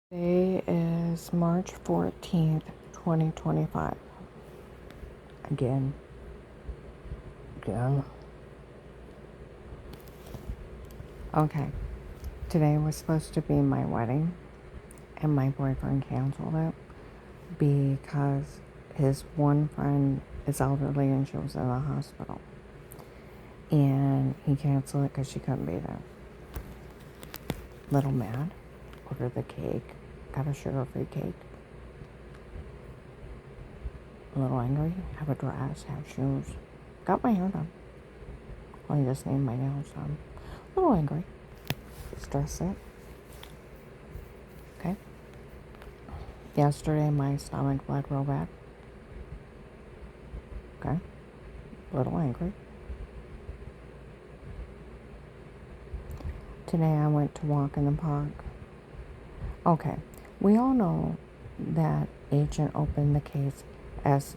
Today is March 14th, 2025. Again. Okay. Today was supposed to be my wedding, and my boyfriend canceled it because his one friend is elderly and she was in the hospital. And he canceled it because she couldn't be there. Little mad. Ordered the cake. Got a sugar-free cake. A little angry. Have a dress. Have shoes. Got my hair done. Well, I just need my nails done. A little angry. Stress it. Okay. Yesterday, my stomach bled real bad. Okay. A little angry. Today, I went to walk in the park. Okay. We all know that Agent opened the case as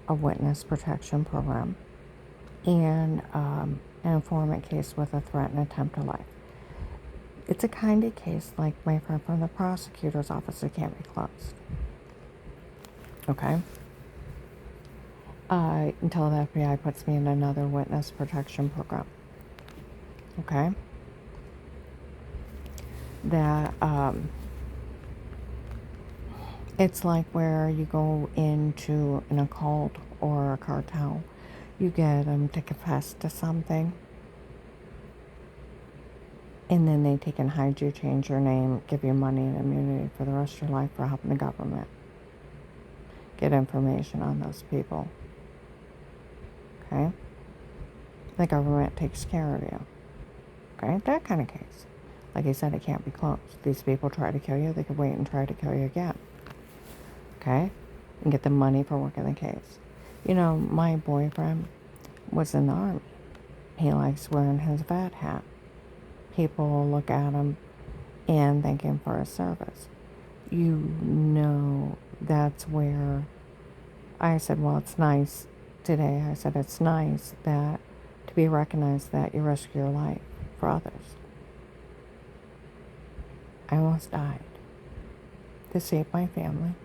a witness protection program and an informant case with a threat and attempt to life. It's a kind of case like my friend from the prosecutor's office that can't be closed. Okay? Until the FBI puts me in another witness protection program. Okay? That, it's like where you go into an occult or a cartel. You get them to confess to something. And then they take and hide you, change your name, give you money and immunity for the rest of your life for helping the government get information on those people. Okay? The government takes care of you. Okay? That kind of case. Like I said, it can't be closed. These people try to kill you, they could wait and try to kill you again. Okay? And get the money for working the case. You know, my boyfriend was in the army. He likes wearing his vet hat. People look at him and thank him for his service. You know, that's where I said, well, it's nice today. I said, it's nice that to be recognized that you risk your life for others. I almost died to save my family.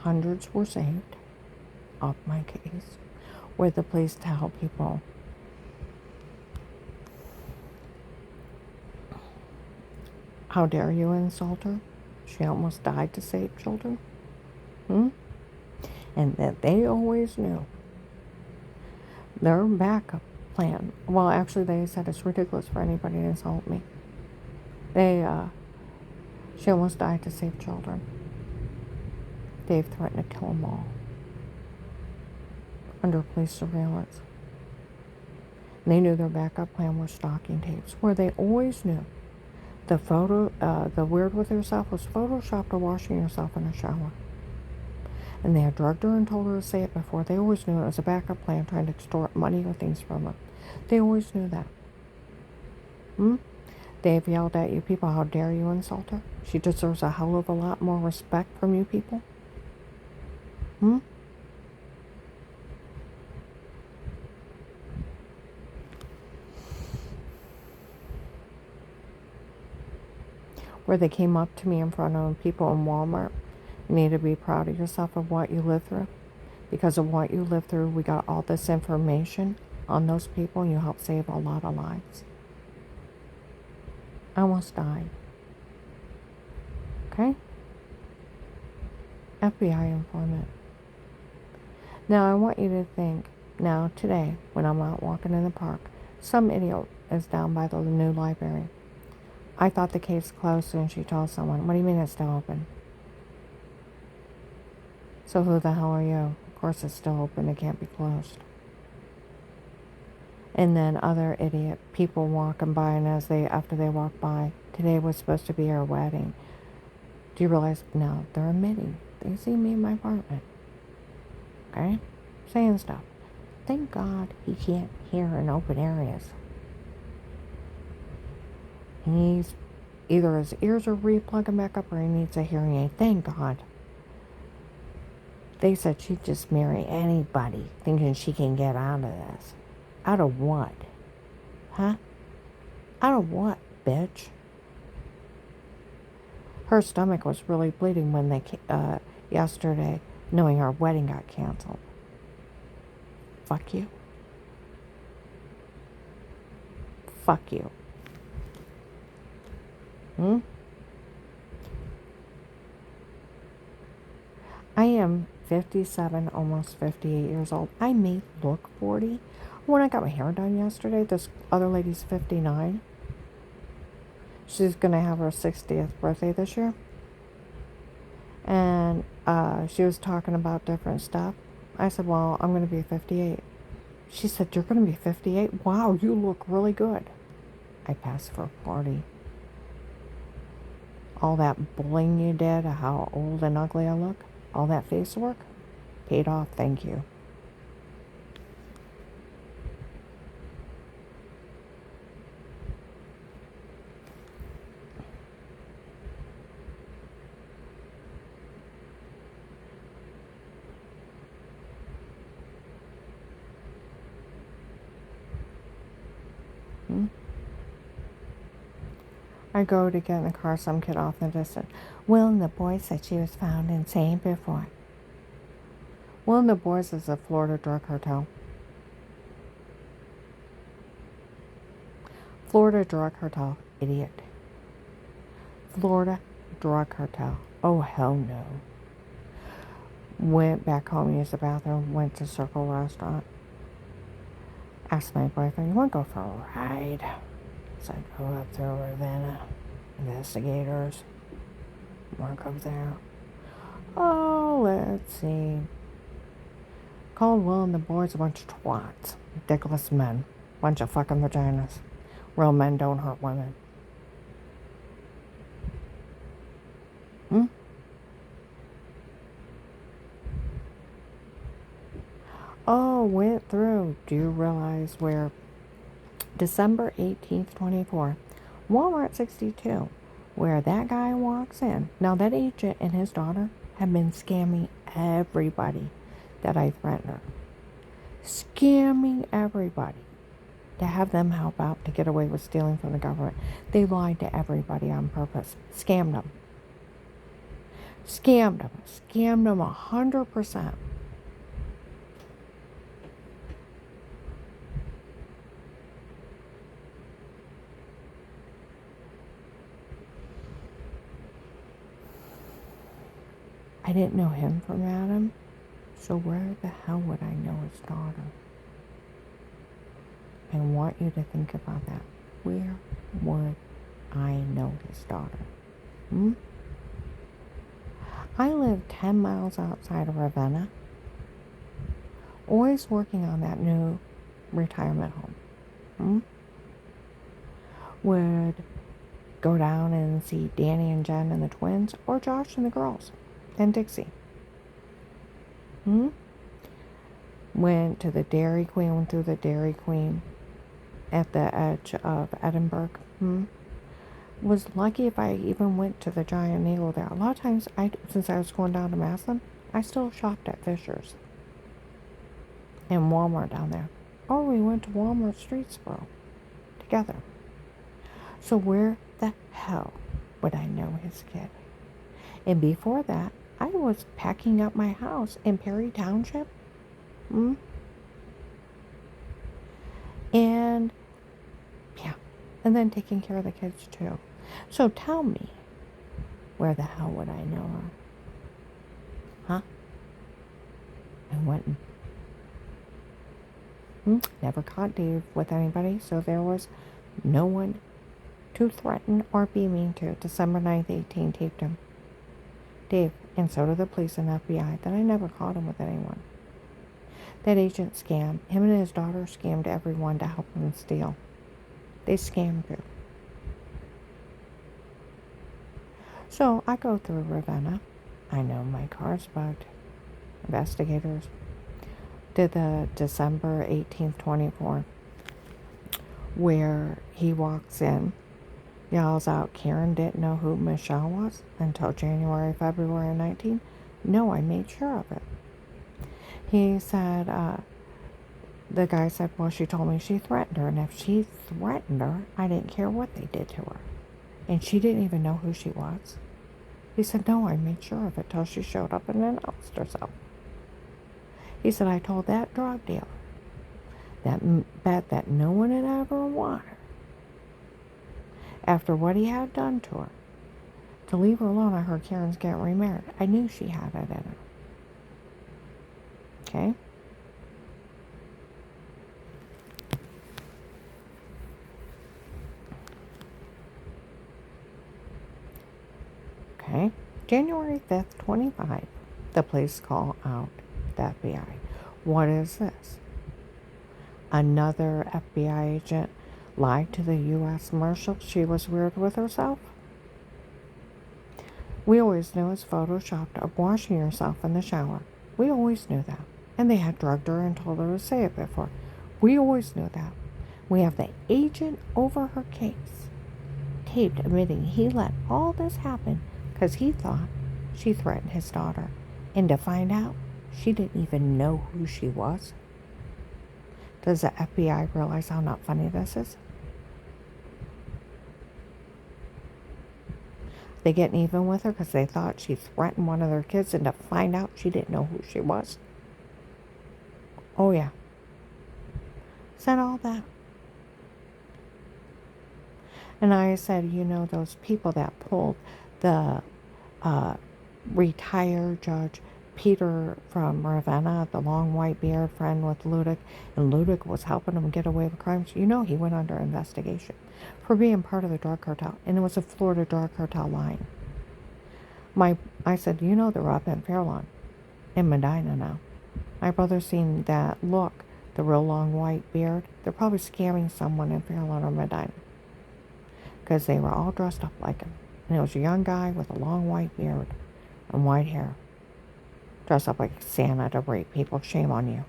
Hundreds were saved off my case with the police to help people. How dare you insult her? She almost died to save children. And that they always knew their backup plan. Well, actually, they said it's ridiculous for anybody to insult me. She almost died to save children. Dave threatened to kill them all under police surveillance. And they knew their backup plan was stalking tapes, where they always knew the weird with herself was photoshopped or washing herself in a shower. And they had drugged her and told her to say it before. They always knew it was a backup plan trying to extort money or things from her. They always knew that. They've yelled at you people, how dare you insult her? She deserves a hell of a lot more respect from you people. Where they came up to me in front of people in Walmart. You need to be proud of yourself of what you lived through. Because of what you lived through, we got all this information on those people and you helped save a lot of lives. I almost died. Okay? FBI informant. Now I want you to think, now today, when I'm out walking in the park, some idiot is down by the new library. I thought the case closed and she told someone, what do you mean it's still open? So who the hell are you? Of course it's still open, it can't be closed. And then other idiot people walking by, and after they walk by, today was supposed to be our wedding. Do you realize? No, they're admitting. They see me in my apartment. Okay? Saying stuff. Thank God he can't hear in open areas. He's either his ears are replugging back up or he needs a hearing aid. Thank God. They said she'd just marry anybody thinking she can get out of this. Out of what? Huh? Out of what, bitch? Her stomach was really bleeding when they yesterday, knowing our wedding got canceled. Fuck you. Fuck you. Hmm? I am 57, almost 58 years old. I may look 40. When I got my hair done yesterday, this other lady's 59. She's going to have her 60th birthday this year. And she was talking about different stuff. I said, well, I'm going to be 58. She said, you're going to be 58? Wow, you look really good. I passed for 40. All that bullying you did, how old and ugly I look, all that face work, paid off, thank you. I go to get in the car, some kid off in the distance. Will and the boys said she was found insane before. Will and the boys is a Florida drug cartel. Florida drug cartel, idiot. Florida drug cartel. Oh, hell no. Went back home, used the bathroom, went to Circle Restaurant. Asked my boyfriend, you want to go for a ride? So I go up to Ravenna. Investigators. Mark up there. Oh, let's see. Called Will and the boys a bunch of twats. Dickless men. Bunch of fucking vaginas. Real men don't hurt women. Oh, went through. Do you realize where December 18th, 24, Walmart 62, where that guy walks in. Now, that agent and his daughter have been scamming everybody that I threatened her. Scamming everybody to have them help out to get away with stealing from the government. They lied to everybody on purpose. Scammed them. Scammed them. Scammed them 100%. I didn't know him from Adam, so where the hell would I know his daughter? I want you to think about that. Where would I know his daughter? I live 10 miles outside of Ravenna, always working on that new retirement home. Would go down and see Danny and Jen and the twins, or Josh and the girls, and Dixie. Went to the Dairy Queen, went through the Dairy Queen at the edge of Edinburgh. Was lucky if I even went to the Giant Eagle there. A lot of times, since I was going down to Massillon, I still shopped at Fisher's and Walmart down there. Or we went to Walmart Streetsboro together. So where the hell would I know his kid? And before that, I was packing up my house in Perry Township. And yeah, and then taking care of the kids too. So tell me, where the hell would I know her? Huh? I went and never caught Dave with anybody, so there was no one to threaten or be mean to. December 9th, 18, taped him. Dave, and so did the police and FBI, that I never caught him with anyone. That agent scammed. Him and his daughter scammed everyone to help him steal. They scammed you. So I go through Ravenna. I know my car's bugged. Investigators did the December 18th, 24, where he walks in, yells out, Karen didn't know who Michelle was until January, February 19. No, I made sure of it. He said, the guy said, well, she told me she threatened her, and if she threatened her, I didn't care what they did to her. And she didn't even know who she was. He said, no, I made sure of it till she showed up and announced herself. He said, I told that drug dealer that bet that no one had ever wanted her, after what he had done to her, to leave her alone. I heard Karen's getting remarried. I knew she had it in her. Okay? Okay? January 5th, 25, the police call out the FBI. What is this? Another FBI agent lied to the U.S. Marshal she was weird with herself? We always knew it's photoshopped of washing yourself in the shower. We always knew that. And they had drugged her and told her to say it before. We always knew that. We have the agent over her case taped admitting he let all this happen because he thought she threatened his daughter. And to find out, she didn't even know who she was. Does the FBI realize how not funny this is? They getting even with her because they thought she threatened one of their kids, and to find out she didn't know who she was? Oh yeah. Said all that. And I said, you know, those people that pulled the retired Judge Peter from Ravenna, the long white beard friend with Ludick, and Ludick was helping him get away with crimes. You know, he went under investigation for being part of the drug cartel, and it was a Florida drug cartel line. I said, you know, they're up in Fairlawn, in Medina now. My brother's seen that look, the real long white beard. They're probably scamming someone in Fairlawn or Medina, because they were all dressed up like him. And it was a young guy with a long white beard and white hair, dressed up like Santa to rape people. Shame on you.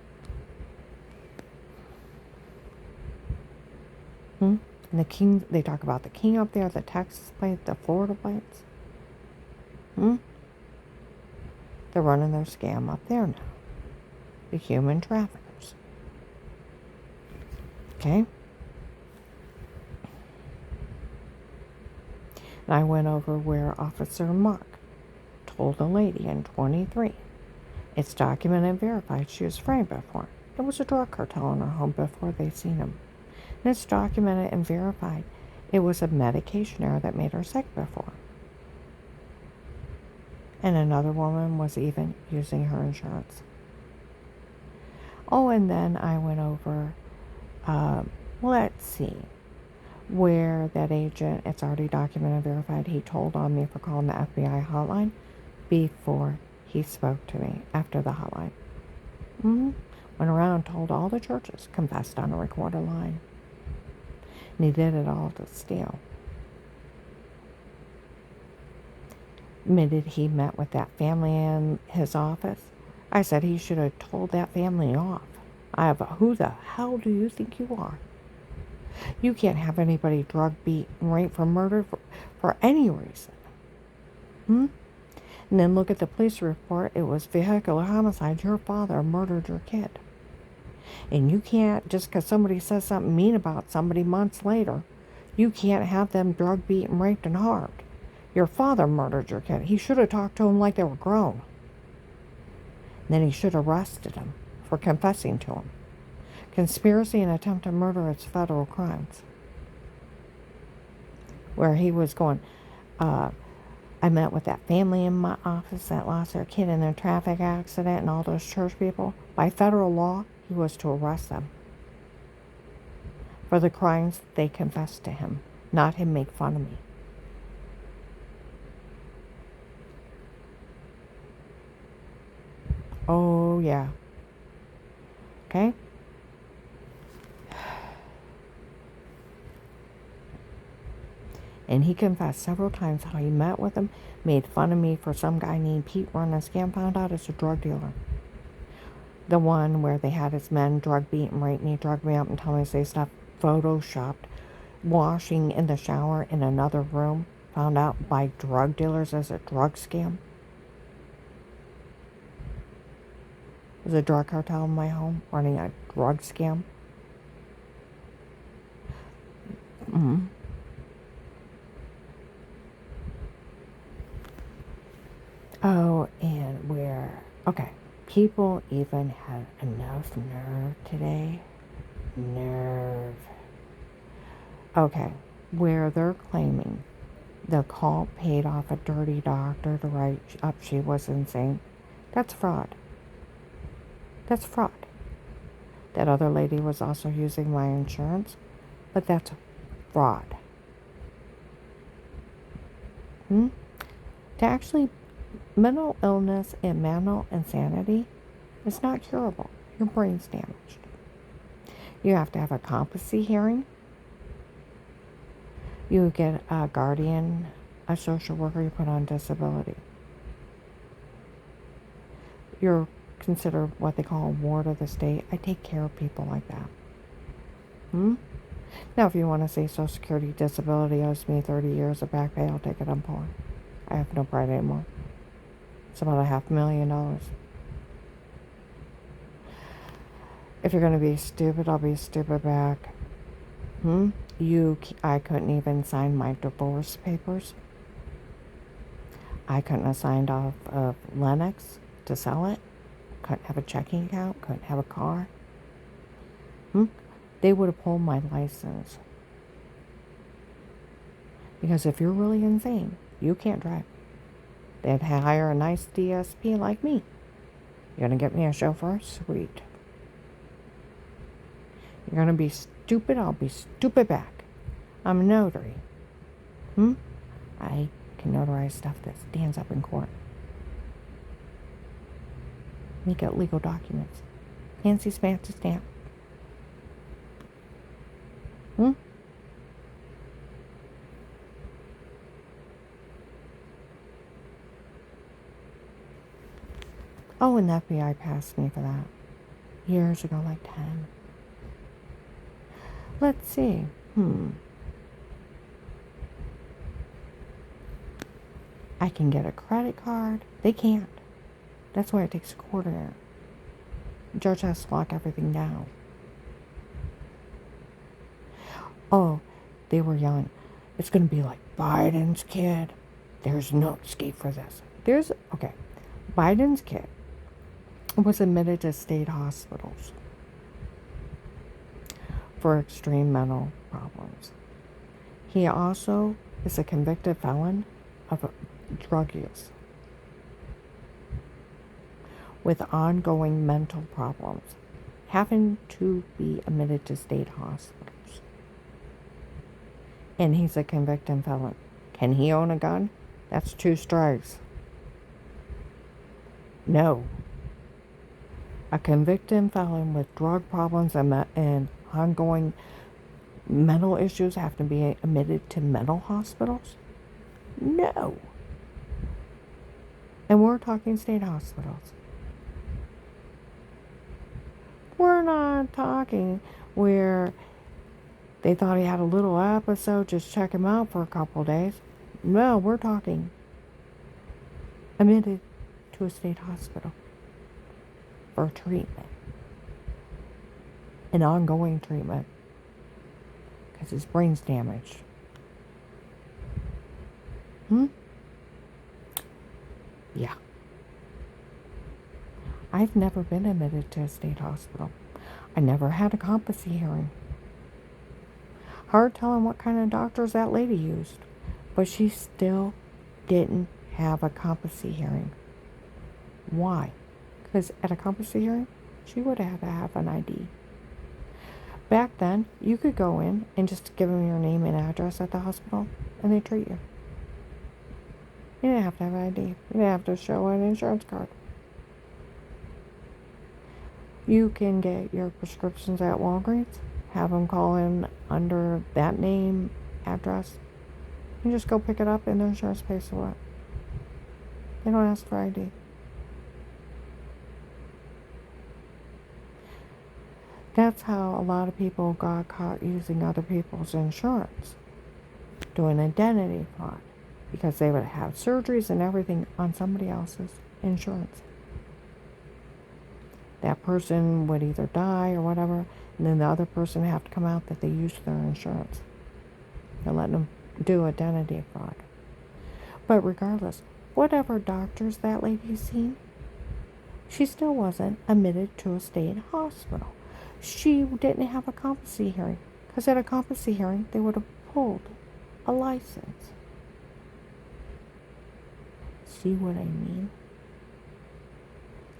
And the king, they talk about the king up there, the Texas plates, the Florida plates. They're running their scam up there now. The human traffickers. Okay? And I went over where Officer Mark told a lady in 23. It's documented and verified she was framed before. It was a drug cartel in her home before they seen him. And it's documented and verified it was a medication error that made her sick before. And another woman was even using her insurance. Oh, and then I went over, let's see, where that agent, it's already documented and verified, he told on me for calling the FBI hotline before he spoke to me after the hotline. Went around and told all the churches, confessed on a recorded line. And he did it all to steal. Admitted he met with that family in his office. I said he should have told that family off. Who the hell do you think you are? You can't have anybody drug, beat, and raped for murder for any reason. And then look at the police report. It was vehicular homicide. Your father murdered your kid. And you can't, just because somebody says something mean about somebody months later, you can't have them drug, beat, and raped and harmed. Your father murdered your kid. He should have talked to them like they were grown. And then he should have arrested him for confessing to him. Conspiracy and attempted murder is federal crimes. Where he was going, I met with that family in my office that lost their kid in a traffic accident, and all those church people. By federal law, he was to arrest them for the crimes they confessed to him, not him make fun of me. Oh, yeah. Okay? And he confessed several times how he met with him, made fun of me for some guy named Pete running a scam, found out it's a drug dealer. The one where they had his men drug, beat, and rape me, drug me up and tell me to say stuff, photoshopped, washing in the shower in another room, found out by drug dealers as a drug scam. There's a drug cartel in my home running a drug scam. Oh, and okay, people even have enough nerve today. Nerve. Okay, where they're claiming the cult paid off a dirty doctor to write up she was insane. That's fraud. That's fraud. That other lady was also using my insurance, but that's fraud. To actually, mental illness and mental insanity is not curable. Your brain's damaged. You have to have a competency hearing. You get a guardian, a social worker you put on disability. You're considered what they call a ward of the state. I take care of people like that. Now, if you want to say Social Security disability owes me 30 years of back pay, I'll take it on board. I have no pride anymore. It's about $500,000. If you're going to be stupid, I'll be stupid back. I couldn't even sign my divorce papers. I couldn't have signed off of Lennox to sell it. Couldn't have a checking account. Couldn't have a car. They would have pulled my license. Because if you're really insane, you can't drive. They'd hire a nice DSP like me. You're going to get me a chauffeur? Sweet. You're going to be stupid? I'll be stupid back. I'm a notary. I can notarize stuff that stands up in court. Make it legal documents. Fancy smancy stamp. Oh, and the FBI passed me for that. Years ago, like 10. Let's see. I can get a credit card. They can't. That's why it takes a quarter. The judge has to lock everything down. Oh, they were young. It's going to be like Biden's kid. There's no escape for this. Biden's kid was admitted to state hospitals for extreme mental problems. He also is a convicted felon of drug use with ongoing mental problems, having to be admitted to state hospitals. And he's a convicted felon. Can he own a gun? That's 2 strikes. No. A convicted felon with drug problems and ongoing mental issues have to be admitted to mental hospitals? No. And we're talking state hospitals. We're not talking where they thought he had a little episode, just check him out for a couple days. No, we're talking admitted to a state hospital for treatment. An ongoing treatment. Because his brain's damaged. Yeah. I've never been admitted to a state hospital. I never had a competency hearing. Hard telling what kind of doctors that lady used. But she still didn't have a competency hearing. Why? Because at a competency hearing, she would have had to have an ID. Back then, you could go in and just give them your name and address at the hospital, and they treat you. You didn't have to have an ID. You didn't have to show an insurance card. You can get your prescriptions at Walgreens, have them call in under that name, address, and just go pick it up and the insurance pays for it. They don't ask for ID. That's how a lot of people got caught using other people's insurance, doing identity fraud, because they would have surgeries and everything on somebody else's insurance. That person would either die or whatever, and then the other person would have to come out that they used their insurance. They're letting them do identity fraud. But regardless, whatever doctors that lady's seen, she still wasn't admitted to a state hospital. She didn't have a competency hearing, because at a competency hearing, they would have pulled a license. See what I mean?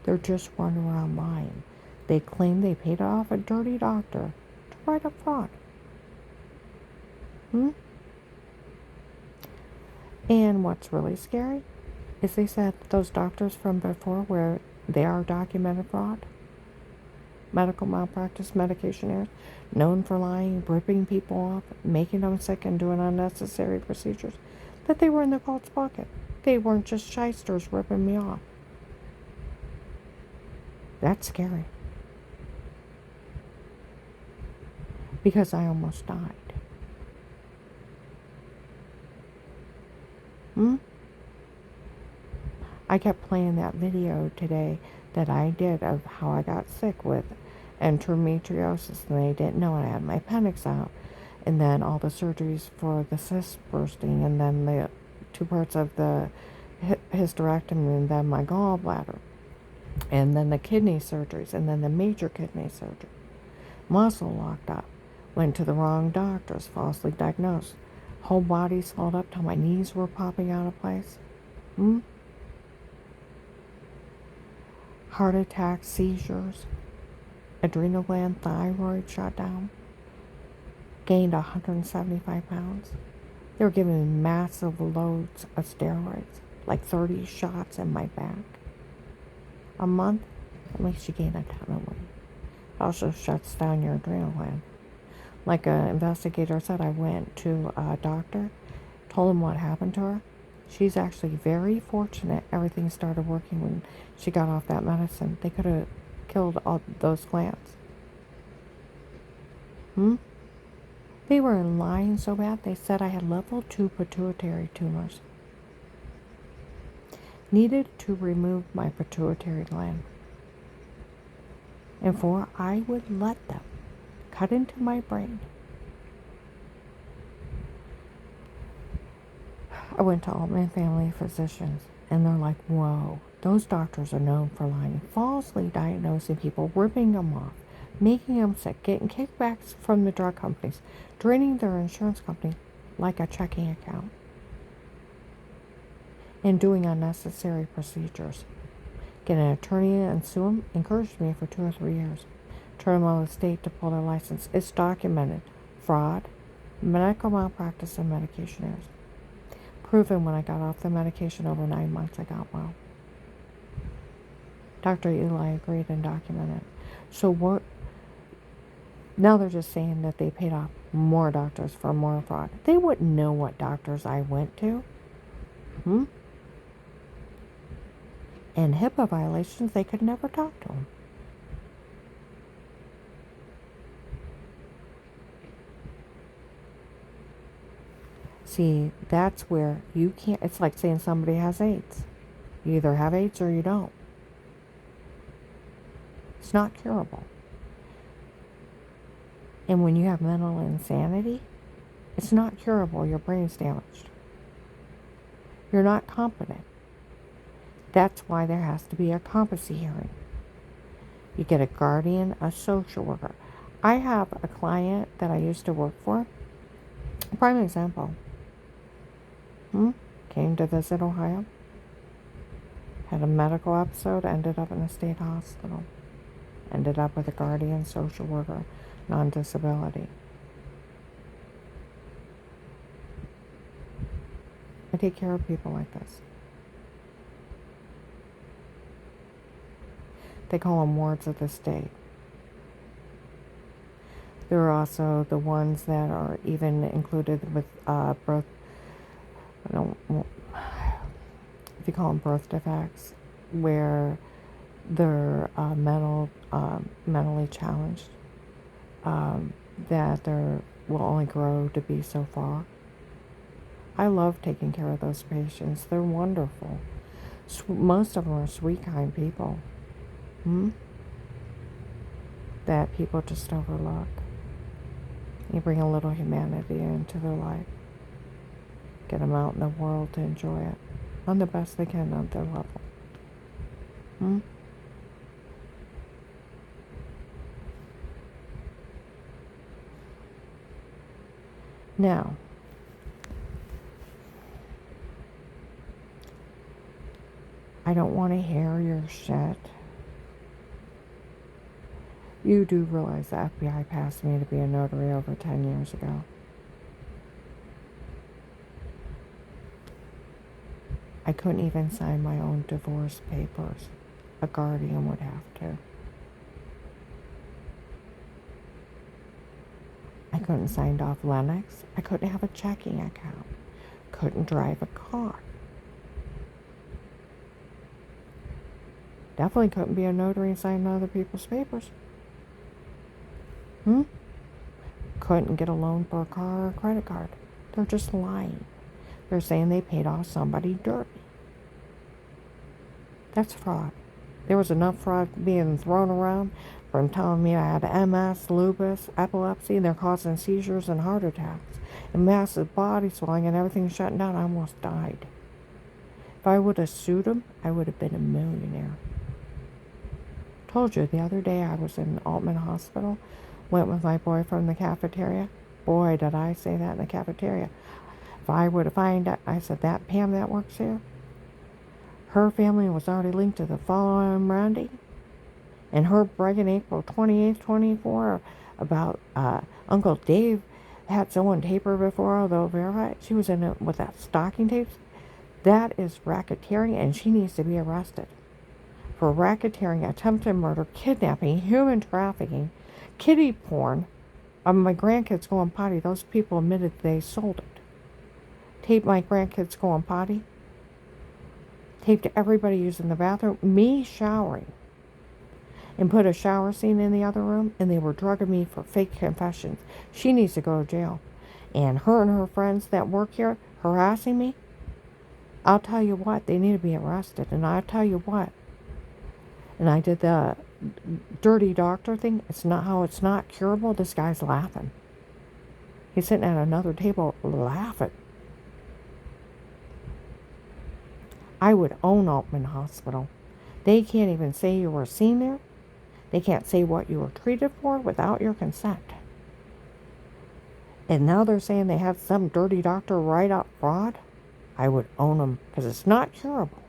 They're just running around lying. They claim they paid off a dirty doctor to write up fraud. And what's really scary is they said those doctors from before where they are documented fraud, medical malpractice, medication errors, known for lying, ripping people off, making them sick and doing unnecessary procedures, that they were in the cult's pocket. They weren't just shysters ripping me off. That's scary. Because I almost died. I kept playing that video today that I did of how I got sick with endometriosis, and they didn't know I had my appendix out, and then all the surgeries for the cyst bursting, and then the 2 parts of the hysterectomy, and then my gallbladder, and then the kidney surgeries, and then the major kidney surgery. Muscle locked up, went to the wrong doctors, falsely diagnosed, whole body swelled up till my knees were popping out of place. Heart attacks, seizures, adrenal gland, thyroid shut down, gained 175 pounds. They were giving me massive loads of steroids, like 30 shots in my back. A month, at least you gain a ton of weight. It also shuts down your adrenal gland. Like an investigator said, I went to a doctor, told him what happened to her. She's actually very fortunate everything started working when she got off that medicine. They could have killed all those glands. They were lying so bad, they said I had level 2 pituitary tumors. Needed to remove my pituitary gland. And for I would let them cut into my brain. I went to all my family physicians, and they're like, whoa, those doctors are known for lying, falsely diagnosing people, ripping them off, making them sick, getting kickbacks from the drug companies, draining their insurance company like a checking account, and doing unnecessary procedures. Get an attorney and sue them, encouraged me for 2 or 3 years. Turn them out of the state to pull their license. It's documented. Fraud, medical malpractice, and medication errors. Proven when I got off the medication over 9 months I got well. Dr. Eli agreed and documented. So what? Now they're just saying that they paid off more doctors for more fraud. They wouldn't know what doctors I went to. And HIPAA violations, they could never talk to them. See, that's where you can't, it's like saying somebody has AIDS. You either have AIDS or you don't. It's not curable. And when you have mental insanity, it's not curable. Your brain's damaged. You're not competent. That's why there has to be a competency hearing. You get a guardian, a social worker. I have a client that I used to work for. Prime example. Came to visit Ohio. Had a medical episode, ended up in a state hospital. Ended up with a guardian, social worker, non-disability. I take care of people like this. They call them wards of the state. There are also the ones that are even included with birth. If you call them birth defects, where they're mentally challenged, that they will only grow to be so far. I love taking care of those patients. They're wonderful. Most of them are sweet, kind people. That people just overlook. You bring a little humanity into their life. Get them out in the world to enjoy it. on the best they can at their level. Hmm? Now, I don't want to hear your shit. You do realize the FBI passed me to be a notary over 10 years ago. I couldn't even sign my own divorce papers. A guardian would have to. I couldn't sign off Lennox. I couldn't have a checking account. Couldn't drive a car. Definitely couldn't be a notary and sign other people's papers. Couldn't get a loan for a car or a credit card. They're just lying. They're saying they paid off somebody dirty. That's fraud. There was enough fraud being thrown around from telling me I had MS, lupus, epilepsy, and they're causing seizures and heart attacks, and massive body swelling and everything shutting down. I almost died. If I would have sued them, I would have been a millionaire. Told you the other day I was in Altman Hospital, went with my boyfriend in the cafeteria. Boy, did I say that in the cafeteria. If I would have found out, I said, that Pam that works here, her family was already linked to the following Randy, and her bragging April 28th, 24 about Uncle Dave had someone tape her before, they'll verify it. She was in it with that stocking tapes. That is racketeering, and she needs to be arrested for racketeering, attempted murder, kidnapping, human trafficking, kiddie porn. My grandkids going potty. Those people admitted they sold it. Taped my grandkids going potty. Taped everybody using the bathroom. Me showering. And put a shower scene in the other room. And they were drugging me for fake confessions. She needs to go to jail. And her friends that work here harassing me. I'll tell you what. They need to be arrested. And I'll tell you what. And I did the dirty doctor thing. It's not curable. This guy's laughing. He's sitting at another table laughing. I would own Altman Hospital. They can't even say you were seen there. They can't say what you were treated for without your consent. And now they're saying they had some dirty doctor write up fraud. I would own them because it's not curable.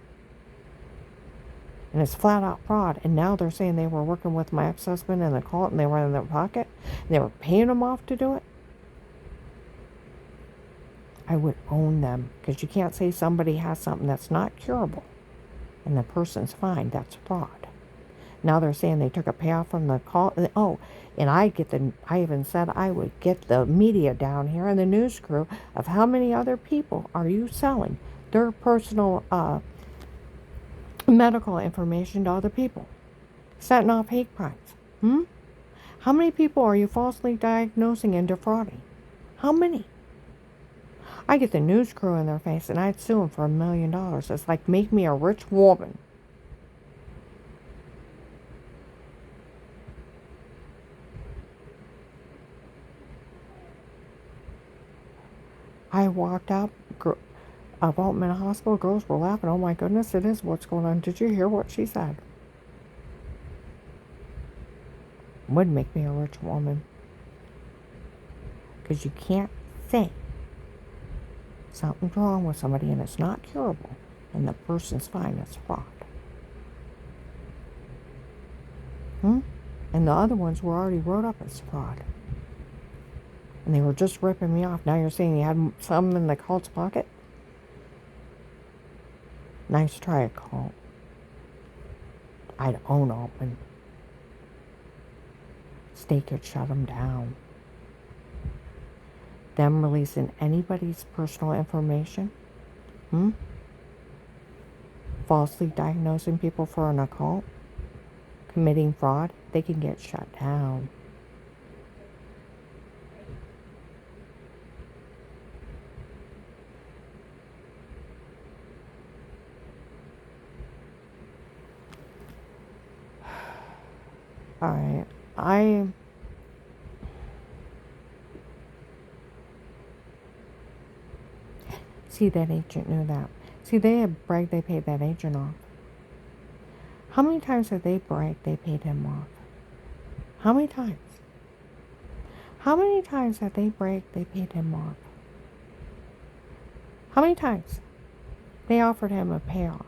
And it's flat out fraud. And now they're saying they were working with my ex-husband in the cult and they were in their pocket. And they were paying them off to do it. I would own them. Because you can't say somebody has something that's not curable. And the person's fine. That's fraud. Now they're saying they took a payoff from the call. Oh, and I even said I would get the media down here and the news crew of how many other people are you selling their personal medical information to other people, setting off hate crimes. How many people are you falsely diagnosing and defrauding? How many? I get the news crew in their face and I'd sue them for $1 million. It's like, make me a rich woman. I walked out of Altman Hospital. Girls were laughing. Oh my goodness, it is. What's going on? Did you hear what she said? Would make me a rich woman. Because you can't say something's wrong with somebody and it's not curable and the person's fine. It's fraud. And the other ones were already wrote up as fraud. And they were just ripping me off. Now you're saying you had some in the cult's pocket? Nice try, a cult. I'd own Altman. State could shut them down. Them releasing anybody's personal information? Falsely diagnosing people for an occult? Committing fraud? They can get shut down. Alright, See, that agent knew that. See, they had bragged they paid that agent off. How many times have they bragged they paid him off? How many times? How many times have they bragged they paid him off? How many times? They offered him a payoff.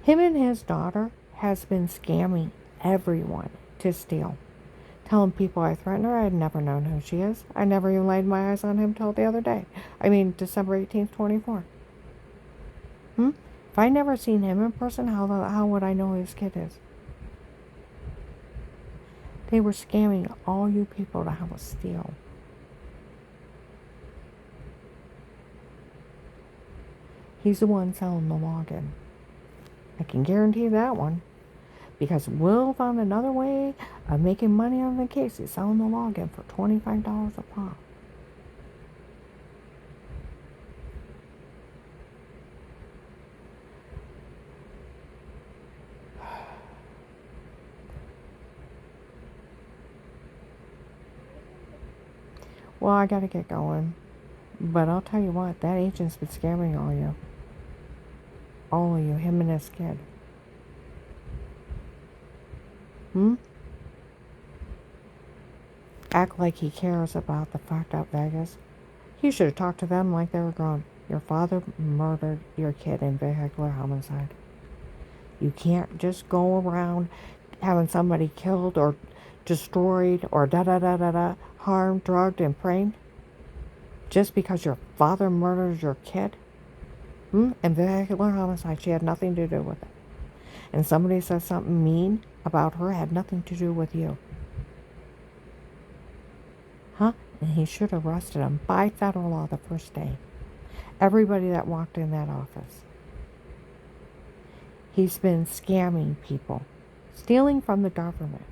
Him and his daughter has been scamming everyone to steal. Telling people I threatened her. I had never known who she is. I never even laid my eyes on him till the other day. December 18th, 24. If I never seen him in person, how would I know who his kid is? They were scamming all you people to have a steal. He's the one selling the login. I can guarantee that one. Because Will found another way of making money on the case. He's selling the login for $25 a pop. Well, I gotta get going. But I'll tell you what, that agent's been scamming all you. All of you, him and his kid. Act like he cares about the fucked up Vegas. He should have talked to them like they were grown. Your father murdered your kid in vehicular homicide. You can't just go around having somebody killed or destroyed or harmed, drugged, and praying just because your father murdered your kid. And vehicular homicide, she had nothing to do with it. And somebody said something mean about her, had nothing to do with you. And he should have arrested him by federal law the first day. Everybody that walked in that office. He's been scamming people, stealing from the government,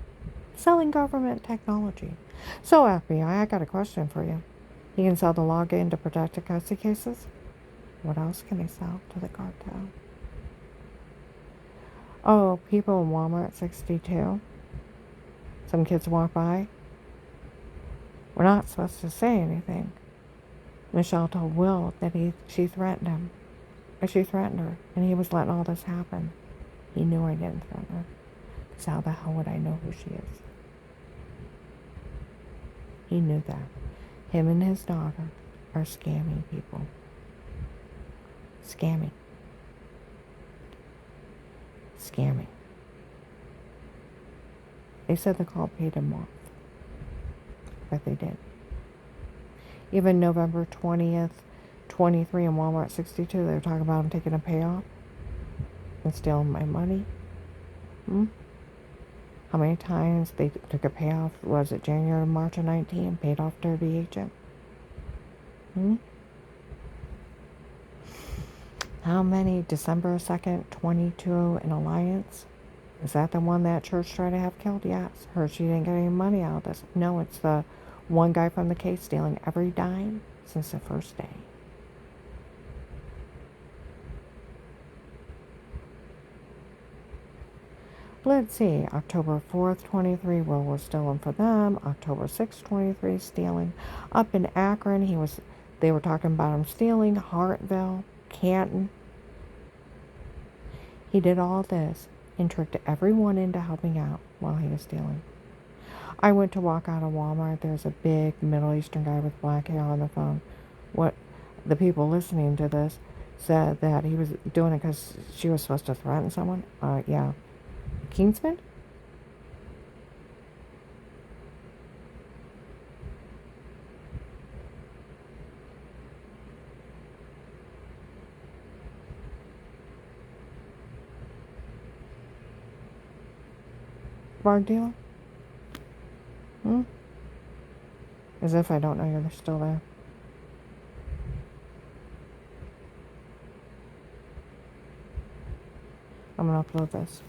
selling government technology. So FBI, I got a question for you. He can sell the login to protected custody cases? What else can he sell to the cartel? Oh, people in Walmart 62. Some kids walk by. We're not supposed to say anything. Michelle told Will that she threatened him. She threatened her, and he was letting all this happen. He knew I didn't threaten her. Because how the hell would I know who she is? He knew that. Him and his daughter are scamming people. Scamming. Scamming. They said the call paid him off. But they did. Even November 20th, 23 in Walmart 62, they were talking about him taking a payoff and stealing my money. How many times they took a payoff? Was it January or March of 19? Paid off Derby agent. How many? December 2nd, 22 in Alliance? Is that the one that church tried to have killed? Yes. Heard she didn't get any money out of this. No, it's the one guy from the case stealing every dime since the first day. Let's see. October 4th, 23, Will was stealing for them. October 6th, 23, stealing. Up in Akron, they were talking about him stealing. Hartville, Canton. He did all this and tricked everyone into helping out while he was stealing. I went to walk out of Walmart. There's a big Middle Eastern guy with black hair on the phone. What the people listening to this said that he was doing it because she was supposed to threaten someone. Yeah. Kingsman? Bar dealer? As if I don't know you're still there. I'm gonna upload this.